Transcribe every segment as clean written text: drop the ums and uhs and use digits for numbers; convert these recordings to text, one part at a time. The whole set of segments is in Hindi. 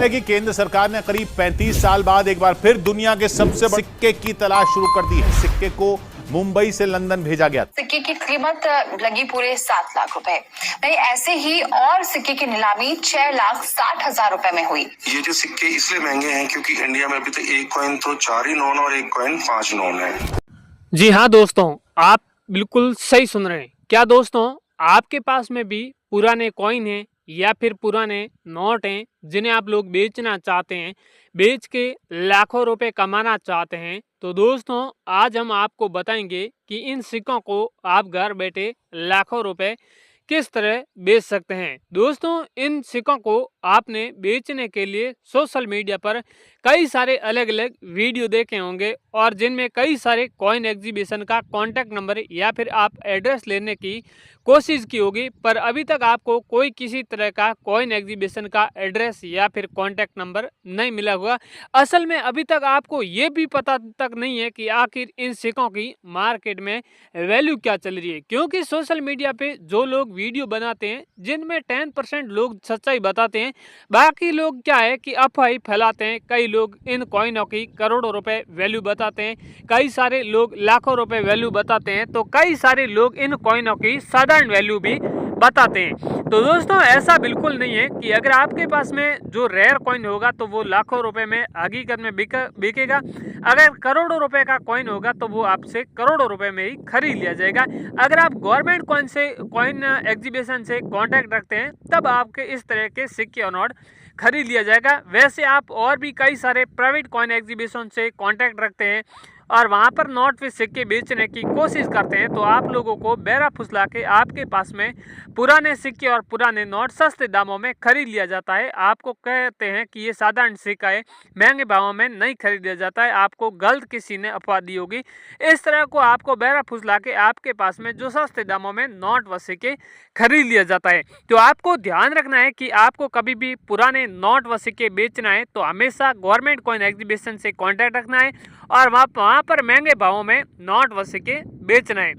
है कि केंद्र सरकार ने करीब 35 साल बाद एक बार फिर दुनिया के सबसे बड़े सिक्के की तलाश शुरू कर दी है। सिक्के को मुंबई से लंदन भेजा गया। सिक्के की कीमत लगी पूरे 7 लाख रुपए। नहीं, ऐसे ही और सिक्के की नीलामी 6,60,000 रुपए में हुई। ये जो सिक्के इसलिए महंगे हैं क्योंकि इंडिया में अभी तक एक कॉइन तो 4 ही नोन और एक कॉइन 5 नोन है। जी हाँ दोस्तों, आप बिल्कुल सही सुन रहे हैं। क्या दोस्तों, आपके पास में भी पुराने कॉइन हैं या फिर पुराने नोट हैं जिन्हें आप लोग बेचना चाहते हैं, बेच के लाखों रुपए कमाना चाहते हैं? तो दोस्तों, आज हम आपको बताएंगे कि इन सिक्कों को आप घर बैठे लाखों रुपए किस तरह बेच सकते हैं। दोस्तों, इन सिक्कों को आपने बेचने के लिए सोशल मीडिया पर कई सारे अलग अलग वीडियो देखे होंगे और जिनमें कई सारे कॉइन एग्जीबिशन का कॉन्टैक्ट नंबर या फिर आप एड्रेस लेने की कोशिश की होगी, पर अभी तक आपको कोई किसी तरह का कॉइन एग्जीबिशन का एड्रेस या फिर कॉन्टैक्ट नंबर नहीं मिला हुआ। असल में अभी तक आपको ये भी पता तक नहीं है कि आखिर इन सिक्कों की मार्केट में वैल्यू क्या चल रही है, क्योंकि सोशल मीडिया पे जो लोग वीडियो बनाते हैं जिनमें 10% लोग सच्चाई बताते हैं, बाकी लोग क्या है कि अफवाह फैलाते हैं। कई लोग इन कॉइनों की करोड़ों रुपए वैल्यू बताते हैं, कई सारे लोग लाखों रुपए वैल्यू बताते हैं, तो कई सारे लोग इन कॉइनों की साधारण वैल्यू भी बताते हैं। तो दोस्तों, ऐसा बिल्कुल नहीं है कि अगर आपके पास में जो रेयर कॉइन होगा तो वो लाखों रुपए में हकीकत में बिकेगा। अगर करोड़ों रुपए का कॉइन होगा तो वो आपसे करोड़ों रुपए में ही खरीद लिया जाएगा। अगर आप गवर्नमेंट कॉइन एग्जीबिशन से कांटेक्ट रखते हैं तब आपके इस तरह के सिक्के और नोट खरीद लिया जाएगा। वैसे आप और भी कई सारे प्राइवेट कॉइन एग्जीबिशन से कांटेक्ट रखते हैं और वहां पर नोट व सिक्के बेचने की कोशिश करते हैं, तो आप लोगों को बेरा फुसला के आपके पास में पुराने सिक्के और पुराने नोट सस्ते दामों में खरीद लिया जाता है। आपको कहते हैं कि ये साधारण सिक्का है, महंगे भावों में नहीं खरीदा जाता है, आपको गलत किसी ने अफवाह दी होगी। इस तरह को आपको बेरा फुसला के आपके पास में जो सस्ते दामों में नोट व सिक्के खरीद लिया जाता है। तो आपको ध्यान रखना है कि आपको कभी भी पुराने नोट व सिक्के बेचना है तो हमेशा गवर्नमेंट कॉइन एग्जीबिशन से कॉन्टैक्ट रखना है और वहाँ पर महंगे भावों में नोट व सिक्के बेचना है।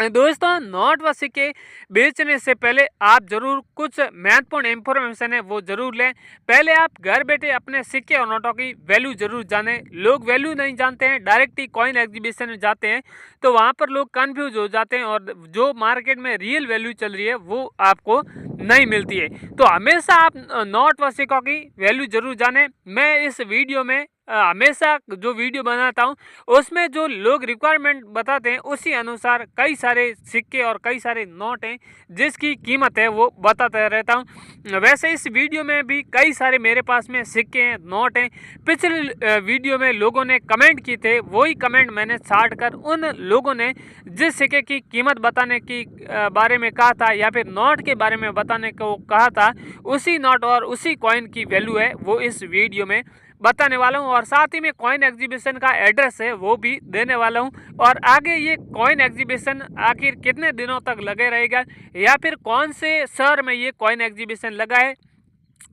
दोस्तों, नोट व सिक्के बेचने से पहले आप जरूर कुछ महत्वपूर्ण इंफॉर्मेशन है वो जरूर लें। पहले आप घर बैठे अपने सिक्के और नोटों की वैल्यू जरूर जानें। लोग वैल्यू नहीं जानते हैं, डायरेक्ट ही कॉइन एग्जीबिशन में जाते हैं तो वहाँ पर लोग कंफ्यूज हो जाते हैं और जो मार्केट में रियल वैल्यू चल रही है वो आपको नहीं मिलती है। तो हमेशा आप नोट व सिक्कों की वैल्यू जरूर जानें। मैं इस वीडियो में हमेशा जो वीडियो बनाता हूँ उसमें जो लोग रिक्वायरमेंट बताते हैं उसी अनुसार कई सारे सिक्के और कई सारे नोट हैं जिसकी कीमत है वो बताता रहता हूँ। वैसे इस वीडियो में भी कई सारे मेरे पास में सिक्के हैं, नोट हैं। पिछले वीडियो में लोगों ने कमेंट किए थे, वही कमेंट मैंने छाट कर उन लोगों ने जिस सिक्के की कीमत बताने की बारे में कहा था या फिर नोट के बारे में बताने को कहा था, उसी नोट और उसी कॉइन की वैल्यू है वो इस वीडियो में बताने वाला हूं और साथ ही में कॉइन एग्जीबिशन का एड्रेस है वो भी देने वाला हूं और आगे ये कॉइन एग्जीबिशन आखिर कितने दिनों तक लगे रहेगा या फिर कौन से शहर में ये कॉइन एग्जीबिशन लगा है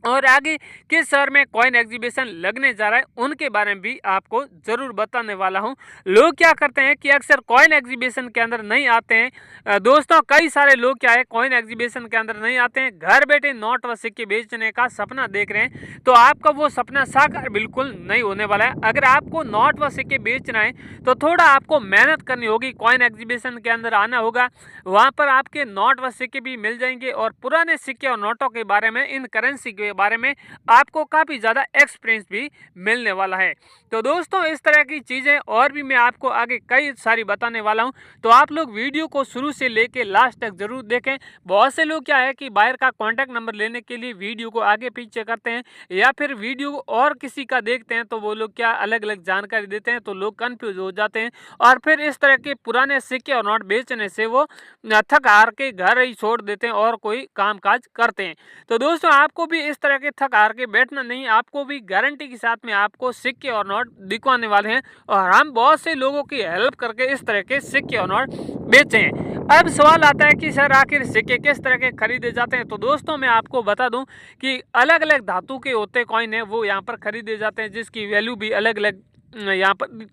और आगे किस शहर में कॉइन एग्जीबिशन लगने जा रहा है उनके बारे में भी आपको जरूर बताने वाला हूं। लोग क्या करते हैं कि अक्सर कॉइन एग्जीबिशन के अंदर नहीं आते हैं। दोस्तों, कई सारे लोग क्या है कॉइन एग्जीबिशन के अंदर नहीं आते हैं, घर बैठे नोट व सिक्के बेचने का सपना देख रहे हैं, तो आपका वो सपना साकार बिल्कुल नहीं होने वाला है। अगर आपको नोट व सिक्के बेचना है तो थोड़ा आपको मेहनत करनी होगी, कॉइन एग्जीबिशन के अंदर आना होगा, वहाँ पर आपके नोट व सिक्के भी मिल जाएंगे और पुराने सिक्के और नोटों के बारे में, इन करेंसी के बारे में आपको काफ़ी ज़्यादा एक्सपीरियंस भी मिलने वाला है। तो दोस्तों, इस तरह की चीज़ें और भी मैं आपको आगे कई सारी बताने वाला हूं, तो आप लोग वीडियो को शुरू से लेके लास्ट तक जरूर देखें। बहुत से लोग क्या है कि बायर का कॉन्टैक्ट नंबर लेने के लिए वीडियो को आगे पीछे करते हैं या फिर वीडियो और किसी का देखते हैं तो वो लोग क्या अलग अलग जानकारी देते हैं, तो लोग कन्फ्यूज हो जाते हैं और फिर इस तरह के पुराने सिक्के और नोट बेचने से वो थक हार के घर ही छोड़ देते हैं और कोई काम काज करते हैं। तो दोस्तों, आपको भी इस तरह के थक हार के बैठना नहीं, आपको भी गारंटी के साथ में आपको सिक्के और नोट दिखवाने वाले हैं और हम बहुत से लोगों की हेल्प करके इस तरह के सिक्के और नोट बेचे हैं। अब सवाल आता है कि सर आखिर सिक्के किस तरह के खरीदे जाते हैं, तो दोस्तों मैं आपको बता दूं कि अलग अलग धातु के होते कॉइन है वो यहाँ पर खरीदे जाते हैं जिसकी वैल्यू भी अलग अलग यहाँ पर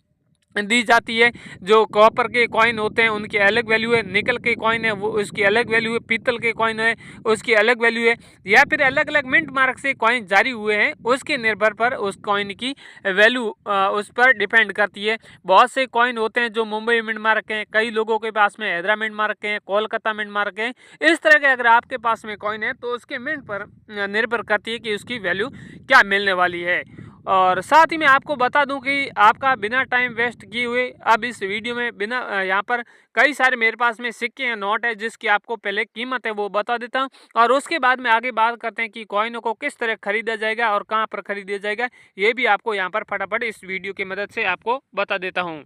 दी जाती है। जो कॉपर के कॉइन होते हैं उनकी अलग वैल्यू है, निकल के कॉइन है वो उसकी अलग वैल्यू है, पीतल के कॉइन है उसकी अलग वैल्यू है, या फिर अलग अलग मिंट मार्क से कॉइन जारी हुए हैं उसके निर्भर पर उस कॉइन की वैल्यू उस पर डिपेंड करती है। बहुत से कॉइन होते हैं जो मुंबई मिंट मार्क हैं, कई लोगों के पास में हैदरा मिंट मार्क हैं, कोलकाता मिंट मार्क हैं। इस तरह के अगर आपके पास में कॉइन है तो उसके मिंट पर निर्भर करती है कि उसकी वैल्यू क्या मिलने वाली है। और साथ ही मैं आपको बता दूं कि आपका बिना टाइम वेस्ट किए हुए अब इस वीडियो में बिना यहाँ पर कई सारे मेरे पास में सिक्के हैं, नोट है, जिसकी आपको पहले कीमत है वो बता देता हूं और उसके बाद में आगे बात करते हैं कि कॉइनों को किस तरह खरीदा जाएगा और कहां पर खरीदा जाएगा, ये भी आपको यहाँ पर फटाफट इस वीडियो की मदद से आपको बता देता हूँ।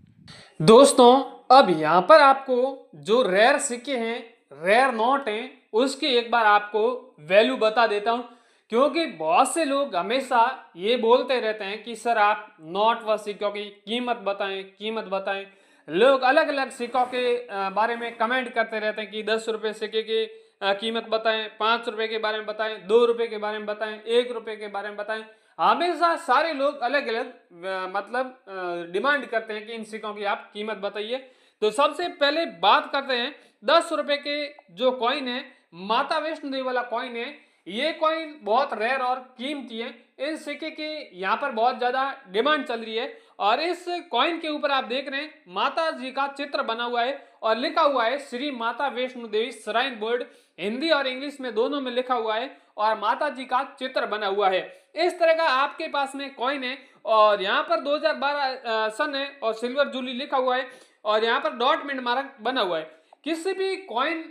दोस्तों अब यहाँ पर आपको जो रेयर सिक्के हैं, रेयर नोट हैं, उसकी एक बार आपको वैल्यू बता देता हूँ, क्योंकि बहुत से लोग हमेशा ये बोलते रहते हैं कि सर आप नोट व सिक्कों की कीमत बताएं। लोग अलग अलग सिक्कों के बारे में कमेंट करते रहते हैं कि 10 रुपये सिक्के की कीमत बताएं, 5 रुपये के बारे में बताएं, 2 रुपये के बारे में बताएं, 1 रुपये के बारे में बताएं। हमेशा सारे लोग अलग अलग मतलब डिमांड करते हैं कि इन सिक्कों की आप कीमत बताइए। तो सबसे पहले बात करते हैं 10 रुपये के जो कॉइन है, माता वैष्णो देवी वाला कॉइन है। ये कॉइन बहुत रेयर और कीमती है। इस सिक्के की यहाँ पर बहुत ज्यादा डिमांड चल रही है और इस कॉइन के ऊपर आप देख रहे हैं माता जी का चित्र बना हुआ है और लिखा हुआ है श्री माता वैष्णो देवी श्राइन बोर्ड, हिंदी और इंग्लिश में दोनों में लिखा हुआ है और माता जी का चित्र बना हुआ है। इस तरह का आपके पास में कॉइन है और यहाँ पर 2012 सन है और सिल्वर जूली लिखा हुआ है और यहाँ पर डॉट मिंट मार्क बना हुआ है। किसी भी कॉइन,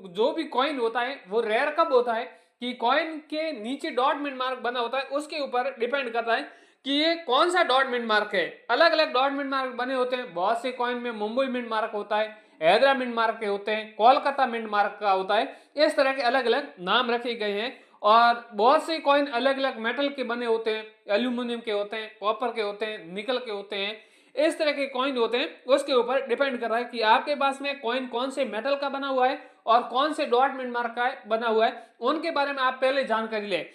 जो भी कॉइन होता है वो रेयर कब होता है कि कॉइन के नीचे डॉट मिंट मार्क बना होता है, उसके ऊपर डिपेंड करता है कि ये कौन सा डॉट मिंट मार्क है। अलग अलग डॉट मिंट मार्क बने होते हैं। बहुत से कॉइन में मुंबई मिंट मार्क होता है, हैदरा मिंट मार्क के होते हैं, कोलकाता मिंट मार्क का होता है। इस तरह के अलग अलग नाम रखे गए हैं और बहुत से कॉइन अलग अलग मेटल के बने होते हैं, एल्यूमिनियम के होते हैं, कॉपर के होते हैं, निकल के होते हैं। इस तरह के कॉइन होते हैं, उसके ऊपर डिपेंड कर रहा है कि आपके पास में कॉइन कौन से मेटल का बना हुआ है और कौन से डॉट मिंट मार्क का बना हुआ है, उनके बारे में आप पहले जानकारी लें।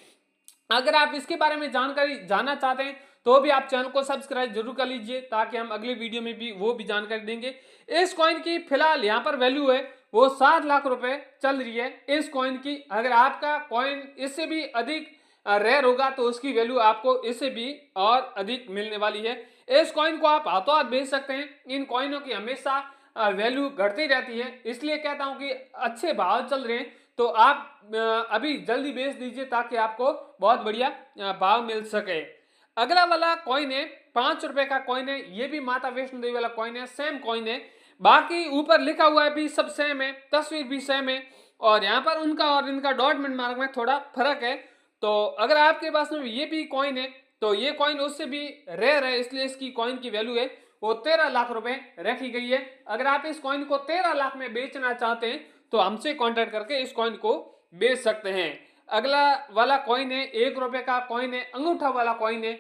अगर आप इसके बारे में जानकारी जानना चाहते हैं तो भी आप चैनल को सब्सक्राइब जरूर कर लीजिए ताकि हम अगले वीडियो में भी वो भी जानकारी देंगे। इस कॉइन की फिलहाल यहाँ पर वैल्यू है वो 7 लाख रुपए चल रही है इस कॉइन की। अगर आपका कॉइन इससे भी अधिक रेयर होगा तो उसकी वैल्यू आपको इससे भी और अधिक मिलने वाली है। इस कॉइन को आप हाथों हाथ बेच सकते हैं। इन कॉइनों की हमेशा वैल्यू घटती रहती है, इसलिए कहता हूं कि अच्छे भाव चल रहे हैं तो आप अभी जल्दी बेच दीजिए ताकि आपको बहुत बढ़िया भाव मिल सके। अगला वाला कॉइन है 5 रुपए का कॉइन है। ये भी माता वैष्णो देवी वाला कॉइन है, सेम कॉइन है। बाकी ऊपर लिखा हुआ है भी सब सेम है, तस्वीर भी सेम है और यहाँ पर उनका और इनका डॉट मिंट मार्क में थोड़ा फर्क है। तो अगर आपके पास में ये भी कॉइन है तो ये कॉइन उससे भी रेयर है, इसलिए इसकी कॉइन की वैल्यू है वो 13 लाख रुपए रखी गई है। अगर आप इस कॉइन को 13 लाख में बेचना चाहते हैं तो हमसे कांटेक्ट करके इस कॉइन को बेच सकते हैं। अगला वाला कॉइन है 1 रुपए का कॉइन है, अंगूठा वाला कॉइन है।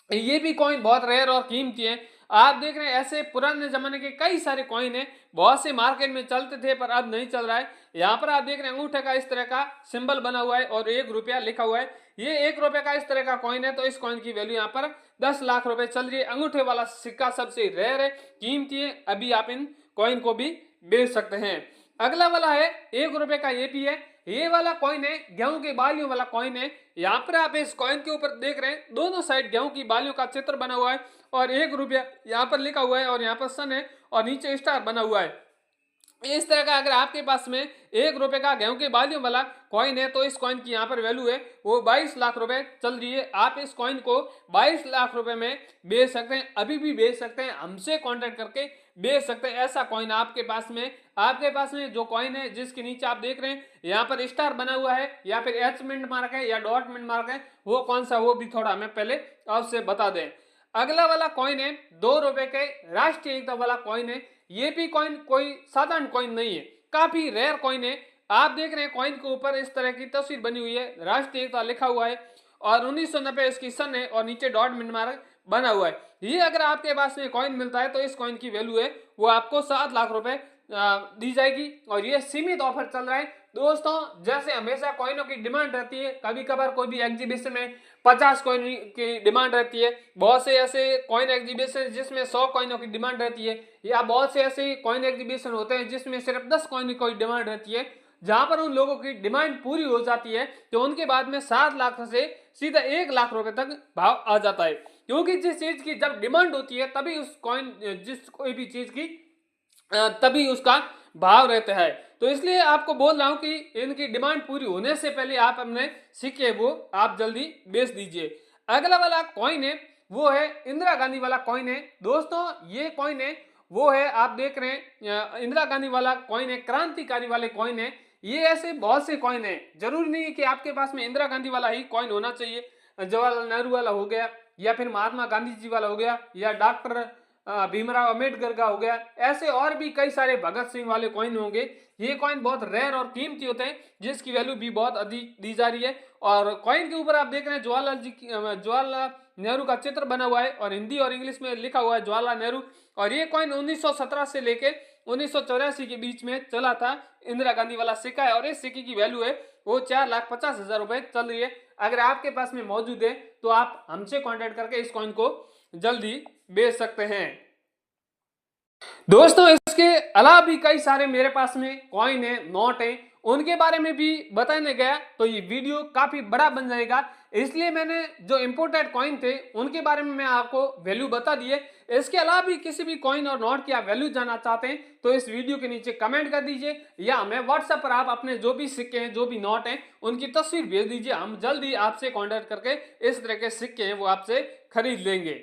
ये भी कॉइन बहुत रेयर और कीमती है। आप देख रहे हैं ऐसे पुराने जमाने के कई सारे कॉइन है, बहुत से मार्केट में चलते थे पर अब नहीं चल रहा है। यहाँ पर आप देख रहे हैं अंगूठे का इस तरह का सिंबल बना हुआ है और 1 रुपया लिखा हुआ है। ये 1 रुपए का इस तरह का कॉइन है तो इस कॉइन की वैल्यू यहाँ पर 10 लाख रुपए चल रही है। अंगूठे वाला सिक्का सबसे रेयर है, कीमती है, अभी आप इन कॉइन को भी बेच सकते हैं। अगला वाला है 1 रुपए का, ये भी है। ये वाला कॉइन है गेहूं के बालियों वाला कॉइन है। यहाँ पर आप इस कॉइन के ऊपर देख रहे हैं दोनों साइड गेहूं की बालियों का चित्र बना हुआ है और 1 रुपया यहाँ पर लिखा हुआ है और यहाँ पर सन है और नीचे स्टार बना हुआ है। इस तरह का अगर आपके पास में 1 रुपए का गेहूं के बालियों वाला कॉइन है तो इस कॉइन की यहाँ पर वैल्यू है वो 22 लाख रुपए चल रही है। आप इस कॉइन को 22 लाख रुपए में बेच सकते हैं, अभी भी बेच सकते हैं, हमसे कांटेक्ट करके बेच सकते हैं। ऐसा कॉइन आपके पास में जो कॉइन है जिसके नीचे आप देख रहे हैं यहाँ पर स्टार बना हुआ है या फिर एच मिंट मार्क है या डॉट मिंट मार्क है, वो कौन सा वो भी थोड़ा हमें पहले आपसे बता दें। अगला वाला कॉइन है 2 रुपए के राष्ट्रीय एकता वाला कॉइन है। ये भी कॉइन कोई साधारण कॉइन नहीं है, काफी रेयर कॉइन है। आप देख रहे हैं कॉइन के ऊपर इस तरह की तस्वीर बनी हुई है, राष्ट्रीय एकता लिखा हुआ है और 1990 इसकी सन है और नीचे डॉट मिंट मार्क बना हुआ है। ये अगर आपके पास में कॉइन मिलता है तो इस कॉइन की वैल्यू है वो आपको 7 लाख रुपए दी जाएगी और ये सीमित ऑफर चल रहा है। दोस्तों जैसे हमेशा कॉइनों की डिमांड रहती है, कभी कभार कोई भी एग्जीबिशन में 50 कॉइन की डिमांड रहती है, बहुत से ऐसे कॉइन एग्जीबिशन जिसमें 100 कॉइनों की डिमांड रहती है, या बहुत से ऐसे कॉइन एग्जीबिशन होते हैं जिसमें सिर्फ 10 कॉइन की डिमांड रहती है। जहां पर उन लोगों की डिमांड पूरी हो जाती है तो उनके बाद में 7 लाख से सीधा 1 लाख रुपए तक भाव आ जाता है, क्योंकि जिस चीज की जब डिमांड होती है तभी उस कॉइन जिस कोई भी चीज की तभी उसका भाव रहता है। तो इसलिए आपको बोल रहा हूं कि इनकी डिमांड पूरी होने से पहले आप अपने सिक्के वो आप जल्दी बेच दीजिए। अगला वाला कॉइन है वो है इंदिरा गांधी वाला कॉइन है। दोस्तों ये कॉइन है वो है, आप देख रहे हैं इंदिरा गांधी वाला कॉइन है, क्रांतिकारी वाले कॉइन है। ये ऐसे बहुत से कॉइन है, जरूरी नहीं है कि आपके पास में इंदिरा गांधी वाला ही कॉइन होना चाहिए। जवाहरलाल नेहरू वाला हो गया, या फिर महात्मा गांधी जी वाला हो गया, या डॉक्टर भीमराव अम्बेडकर का हो गया, ऐसे और भी कई सारे भगत सिंह वाले कॉइन होंगे। ये कॉइन बहुत रेयर और कीमती होते हैं जिसकी वैल्यू भी बहुत अधिक दी जा रही है। और कॉइन के ऊपर आप देख रहे हैं जवाहरलाल नेहरू का चित्र बना हुआ है और हिंदी और इंग्लिश में लिखा हुआ है जवाहरलाल नेहरू। और ये कॉइन 1917 से लेके 1984 के बीच में चला था, इंदिरा गांधी वाला सिक्का है। और इस सिक्के की वैल्यू है वो 4,50,000 रुपए चल रही है। अगर आपके पास में मौजूद है तो आप हमसे कांटेक्ट करके इस कॉइन को जल्दी बेच सकते हैं। दोस्तों इसके अलावा भी कई सारे मेरे पास में कॉइन है, नोट है, उनके बारे में भी बताने गया तो ये वीडियो काफी बड़ा बन जाएगा। इसलिए मैंने जो इंपोर्टेड कॉइन थे उनके बारे में मैं आपको वैल्यू बता दिए। इसके अलावा भी किसी भी कॉइन और नोट की आप वैल्यू जानना चाहते हैं तो इस वीडियो के नीचे कमेंट कर दीजिए, या हमें व्हाट्सएप पर आप अपने जो भी सिक्के हैं, जो भी नोट हैं, उनकी तस्वीर भेज दीजिए। हम जल्दी आपसे कॉन्टेक्ट करके इस तरह के सिक्के हैं वो आपसे खरीद लेंगे।